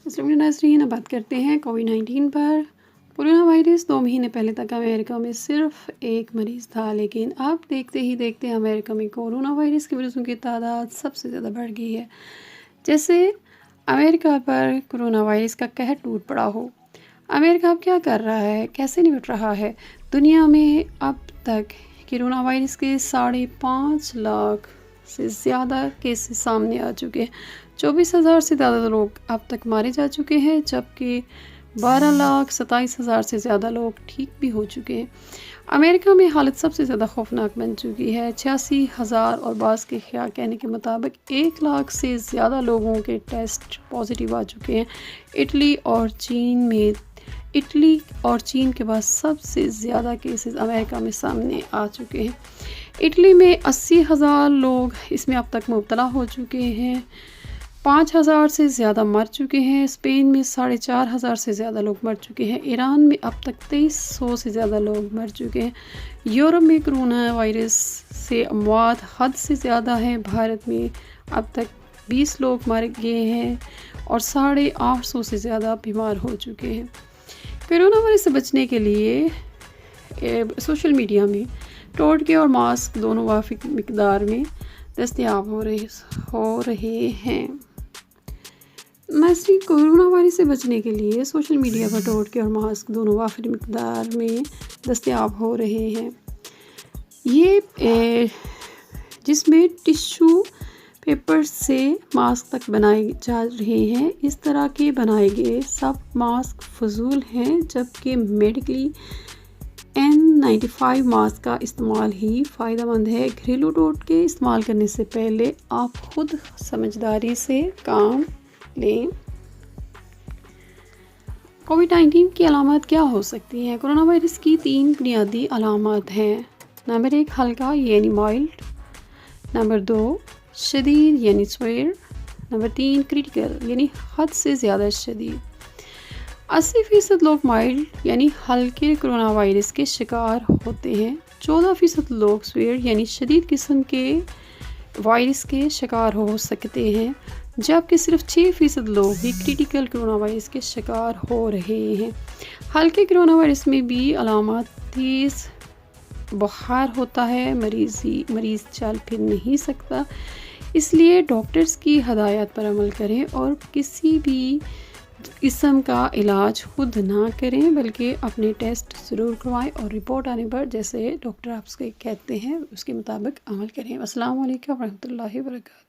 السلام علیکم ناظرین، اب بات کرتے ہیں کووڈ-19 پر۔ کورونا وائرس 2 مہینے پہلے تک امریکہ میں صرف ایک مریض تھا، لیکن اب دیکھتے ہی دیکھتے امریکہ میں کورونا وائرس کے مریضوں کی تعداد سب سے زیادہ بڑھ گئی ہے، جیسے امریکہ پر کورونا وائرس کا قہر ٹوٹ پڑا ہو۔ امریکہ اب کیا کر رہا ہے، کیسے نمٹ رہا ہے؟ دنیا میں اب تک کورونا وائرس کے 5.5 لاکھ سے زیادہ کیسز سامنے آ چکے ہیں۔ 24,000 سے زیادہ لوگ اب تک مارے جا چکے ہیں، جبکہ 12,27,000 سے زیادہ لوگ ٹھیک بھی ہو چکے ہیں۔ امریکہ میں حالت سب سے زیادہ خوفناک بن چکی ہے۔ 86,000 اور بعض کے کہنے کے مطابق 1 لاکھ سے زیادہ لوگوں کے ٹیسٹ پازیٹیو آ چکے ہیں۔ اٹلی اور چین کے بعد سب سے زیادہ کیسز امریکہ میں سامنے آ چکے ہیں۔ اٹلی میں 80,000 لوگ اس میں اب تک مبتلا ہو چکے ہیں، 5,000 سے زیادہ مر چکے ہیں۔ اسپین میں 4,500 سے زیادہ لوگ مر چکے ہیں۔ ایران میں اب تک 2,300 سے زیادہ لوگ مر چکے ہیں۔ یورپ میں کرونا وائرس سے اموات حد سے زیادہ ہیں۔ بھارت میں اب تک 20 لوگ مر گئے ہیں اور 850 سے زیادہ بیمار ہو چکے ہیں۔ کورونا وائرس سے بچنے کے لیے سوشل میڈیا میں ٹوٹکے اور ماسک دونوں وافر مقدار میں دستیاب ہو رہے ہیں۔ ناظرین، کورونا وائرس سے بچنے کے لیے سوشل میڈیا پر ٹوٹکے اور ماسک دونوں وافر مقدار میں دستیاب ہو رہے ہیں، جس میں ٹشو پیپر سے ماسک تک بنائے جا رہے ہیں۔ اس طرح کے بنائے گئے سب ماسک فضول ہیں، جبکہ میڈیکلی N95 ماسک کا استعمال ہی فائدہ مند ہے۔ گھریلو ٹوٹکے استعمال کرنے سے پہلے آپ خود سمجھداری سے کام لیں۔ کووڈ-19 کی علامات کیا ہو سکتی ہیں؟ کورونا وائرس کی 3 بنیادی علامات ہیں۔ نمبر 1 ہلکا یعنی مائلڈ، نمبر 2 شدید یعنی سویئر، نمبر 3 کریٹیکل یعنی حد سے زیادہ شدید۔ 80% لوگ مائلڈ یعنی ہلکے کورونا وائرس کے شکار ہوتے ہیں، 14% لوگ سویئر یعنی شدید قسم کے وائرس کے شکار ہو سکتے ہیں، جبکہ صرف 6% لوگ ہی کریٹیکل کورونا وائرس کے شکار ہو رہے ہیں۔ ہلکے کورونا وائرس میں بھی علامات تیز بخار ہوتا ہے، مریض چل پھر نہیں سکتا، اس لیے ڈاکٹرز کی ہدایات پر عمل کریں اور کسی بھی قسم کا علاج خود نہ کریں، بلکہ اپنے ٹیسٹ ضرور کروائیں اور رپورٹ آنے پر جیسے ڈاکٹر آپ سے کہتے ہیں اس کے مطابق عمل کریں۔ السلام علیکم ورحمۃ اللہ وبرکاتہ۔